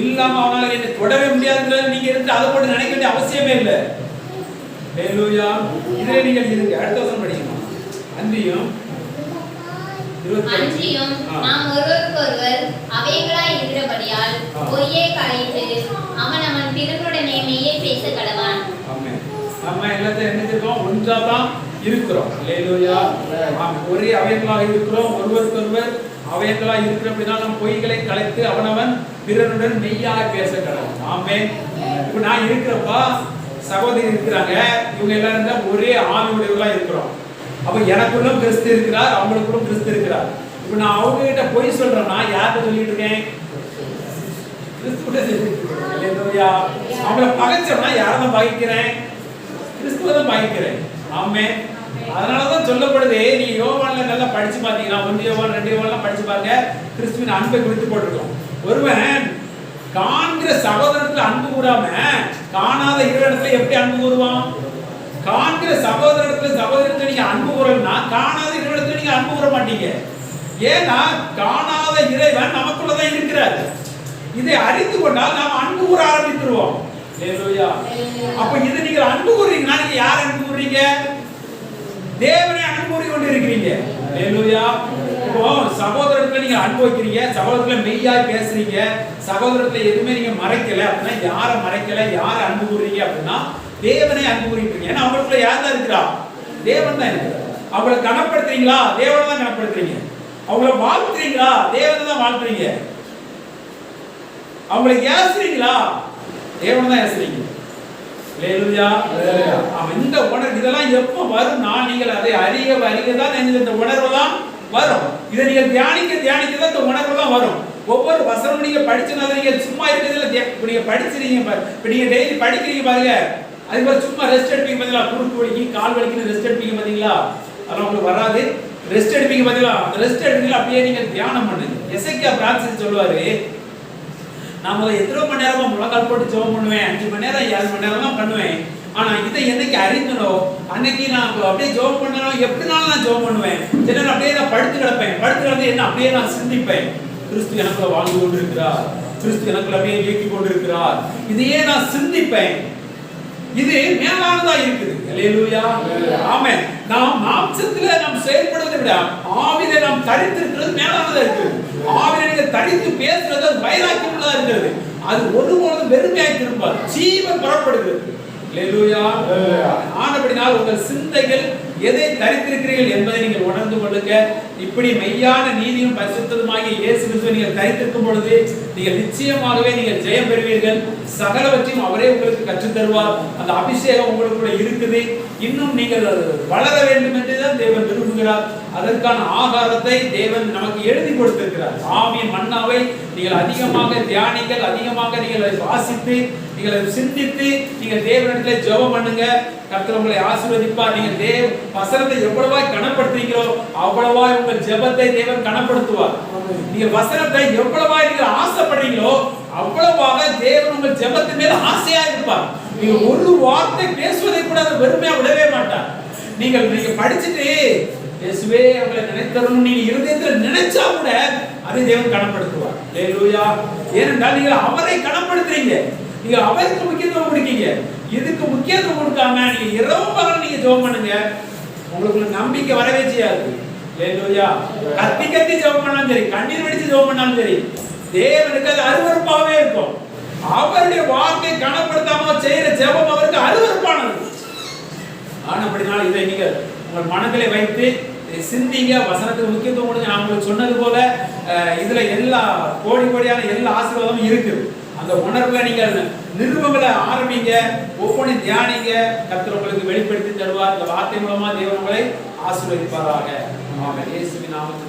இல்லாம அவனால என்னை தொடவே முடியாதுங்கிறத நீங்க இருந்து அதை போட்டு நினைக்க வேண்டிய அவசியமே இல்லை. ஹல்லேலூயா. இதிலே நீங்கள் இருங்க. அடுத்த வசனம் படிக்கணும். அன்றியும் நாம் ஒருவருக்கொருவர் அவைகளாய் இருக்கிறபடியால் பொய்யை களைத்து அவன் பிறனுடனே மெய்யை பேச கடவான். ஆமென். நம்ம எல்லாத்தையும் என்ன செய்றோம்? ஒன்றாதான் இருக்கிறோம். ஹல்லேலூயா. ஒரே அவைகளாக இருக்கிறோம். ஒருவருக்கொருவர் அவைகளாக இருக்கிறபடியால் நாம் பொய்களை களைத்து அவனவன் பிறனுடன் மெய்யாக பேச கடவான். ஆமென். இப்போ நான் இருக்கிறப்பா, சகோதரி இருக்கிறாங்க, இவங்க எல்லாரும் தான் ஒரே ஆவியுடையவர்களா இருக்கிறோம். அப்ப எனக்குள்ளும் கிறிஸ்து இருக்கிறார், அவங்களுக்குள்ளும் கிறிஸ்து இருக்கிறார். இப்ப நான் அவங்க கிட்ட பொய் சொல்றேன்னா யார்கிட்ட சொல்லிட்டு இருக்கேன்? கிறிஸ்துவிட்ட சொல்லிட்டு இருக்கேன். ஹல்லேலூயா. அவங்கள பகைச்சோம்னா யாரை பகைக்கிறேன்? கிறிஸ்துவை தான் பகைக்கிறேன். ஆமென். அதனாலதான் சொல்லப்படுது, நீங்க யோவான்ல நல்லா படிச்சு பாத்தீங்கன்னா 1 யோவான் 2 யோவான்லாம் படிச்சு பாருங்க, கிறிஸ்துவின் அன்பை குறித்து போட்டிருக்கோம். ஒருவன் காண்கிற சகோதரத்துல அன்பு கூறாம காணாத இடத்துல எப்படி அன்பு கூறுவான்? காண்கிற சகோதரத்துல நீங்க அன்பு கூறலன்னா காணாத இடத்துல நீங்க அன்பு கூற மாட்டீங்க. ஏன்னா காணாத இறைவன் நமக்குள்ளதான் இருக்கிறார். இதை அறிந்து கொண்டால் நாம் அன்பு கூற ஆரம்பித்துருவோம். ஹல்லேலூயா. அப்ப இது நீங்க அன்பு கூறீங்கன்னா நீங்க யார் அன்பு கூறீங்க? தேவனை அன்பு கூறி கொண்டு இருக்கிறீங்க. ஹல்லேலூயா. இப்போ சகோதரத்துல நீங்க அன்பு வைக்கிறீங்க, சகோதரத்துல மெய்யாய் பேசுறீங்க, சகோதரத்துல எதுவுமே நீங்க மறைக்கல அப்படின்னா யாரை மறைக்கல, யாரை அன்பு கூறீங்க அப்படின்னா தேவனை அன்பு கூறிட்டு. ஏன்னா அவங்களுக்குள்ள யார் தான் இருக்கிறா? தேவன் தான் இருக்கிறார். அவங்களை கனப்படுத்துறீங்களா? தேவனை தான் கனப்படுத்துறீங்க. அவங்கள வாழ்த்துறீங்களா? தேவனை தான் வாழ்த்துறீங்க. அவங்களை ஏசுறீங்களா? தேவனை தான் ஏசுறீங்க. ஹல்லேலூயா. இந்த உணர்வு இதெல்லாம் எப்போ வரும்னா நீங்கள் அதை அறிய தான் இந்த உணர்வெல்லாம் வரும். இதை நீங்கள் தியானிக்க தான் இந்த உணர்வெல்லாம் வரும். ஒவ்வொரு வசனம் நீங்க படிச்சனால நீங்க சும்மா இருக்கிறதுல நீங்க படிச்சிருக்கீங்க. இப்ப நீங்க டெய்லி படிக்கிறீங்க பாருங்க, அது மாதிரி சும்மா ரெஸ்ட் எடுப்பீங்க பாத்தீங்களா? குறுக்கு வலிக்கு கால் வலிக்கு ரெஸ்ட் எடுப்பீங்க பாத்தீங்களா? அதெல்லாம் உங்களுக்கு வராது. ரெஸ்ட் எடுப்பீங்க பாத்தீங்களா? அந்த ரெஸ்ட் எடுப்பீங்க அப்படியே நீங்க தியானம் பண்ணுங்க. எசேக்கியா பிரான்சிஸ் சொல்லுவாரு, நான் முதல்ல எத்தனை மணி நேரமா முழங்கால் போட்டு ஜெபம் பண்ணுவேன், 5 மணி நேரம் 7 மணி நேரம் தான் பண்ணுவேன். ஆனா இதை என்னைக்கு அறிந்தனோ அன்னைக்கு நான் அப்படியே ஜெபம் பண்ணணும், எப்படினாலும் நான் ஜெபம் பண்ணுவேன். சில நேரம் அப்படியே நான் படுத்து கிடந்து என்ன அப்படியே நான் சிந்திப்பேன். கிறிஸ்து எனக்குள்ள வாழ்ந்து கொண்டிருக்கிறார், கிறிஸ்து எனக்குள்ள அப்படியே இயக்கி கொண்டிருக்கிறார். இதையே நான் சிந்திப்பேன். இது மேலானதா இருக்குது. ஹல்லேலூயா. ஆமென். நாம் மாம்சத்திலே நாம் செயல்படுவதை விட ஆவியிலே நாம் தரித்திருக்கிறது மேலானதா இருக்குது. ஆவியிலே நீங்க தரித்து பேசுறது வைராக்கியம் உள்ளதா இருக்கிறது. அது ஒருபோதும் வெறுமையாய் திரும்பாது, ஜீவன் புறப்படுகிறது. ஹல்லேலூயா. ஆனபடினால் உங்கள் சிந்தைகள் எதை தரித்திருக்கிறீர்கள் என்பதை நீங்கள் உணர்ந்து கொள்ளுங்க. இப்படி மெய்யான நீதியும் பரிசுத்தமாகிய இயேசு கிறிஸ்துவை நீங்கள் தரித்திருக்கும் பொழுது நீங்கள் நிச்சயமாகவே நீங்கள் ஜெயம் பெறுவீர்கள். சகலவற்றையும் அவரே உங்களுக்கு கற்றுத் தருவார். அந்த அபிஷேகம் உங்களுக்குள்ள இருக்குது. இன்னும் நீங்கள் வளர வேண்டும் என்றுதான் தேவன் விரும்புகிறார். அதற்கான ஆகாரத்தை தேவன் நமக்கு எழுதி கொடுத்திருக்கிறார். ஆவியின் மன்னாவை நீங்கள் அதிகமாக தியானிங்கள், அதிகமாக நீங்கள் வாசித்து, நீங்கள் சிந்தித்து, நீங்கள் தேவனிடத்தில் ஜெபம் பண்ணுங்க. கர்த்தர் உங்களை ஆசீர்வதிப்பார். நீங்கள் தேவ வசனத்தை எவ்வளவாய் கனப்படுத்துறீங்களோ அவ்வளவாய் உங்கள் ஜெபத்தை தேவன் கனப்படுத்துவார். நீங்கள் வசனத்தை எவ்வளவாய் நீங்கள் ஆசைப்படுறீங்களோ அவ்வளவாக தேவன் உங்கள் ஜெபத்தின் மேல் ஆசையா இருப்பார். நீங்க ஒரு வார்த்தை பேசுவதை கூட அதை வெறுமையா விடவே மாட்டார். நீங்க படிச்சுட்டு இயேசுவே அவங்களை நினைத்தரணும் நீங்க இருதயத்தில் நினைச்சா கூட அதை தேவன் கனப்படுத்துவார். ஹல்லேலூயா. ஏனென்றால் நீங்கள் அவரை கனப்படுத்துறீங்க, நீங்க அவருக்கு முக்கியத்துவம் கொடுக்கீங்க. இதுக்கு முக்கியத்துவம் கொடுக்காம நீங்க இரவு பகல் நீங்க ஜெபம் பண்ணுங்க, உங்களுக்கு நம்பிக்கை வரவே செய்யாது. ஹல்லேலூயா. கத்தி ஜெபம் பண்ணாலும் சரி, கண்ணீர் வடிச்சு ஜெபம் பண்ணாலும் சரி, தேவனுக்கு அது அருவருப்பாகவே இருக்கும். அவருடைய வார்த்தை கனப்படுத்தாம செய்யற ஜெபம் அவருக்கு அருவருப்பானது. ஆனபடினால இதை நீங்கள் உங்கள் மனதிலே வைத்து சிந்திங்க, வசனத்துக்கு முக்கியத்துவம் கொடுங்க. நான் உங்களுக்கு சொன்னது போல இதுல எல்லா கோடியான எல்லா ஆசீர்வாதமும் இருக்குது. அந்த உணர்வுல நீங்கள் நிருபங்களை ஆரம்பிங்க, ஒவ்வொரு தியானிங்க. கர்த்தர் உங்களுக்கு வெளிப்படுத்தி தருவார். இந்த வார்த்தை மூலமா தேவன் உங்களை ஆசீர்வதிப்பாராக. ஆமென். இயேசுவின் நாமத்தில்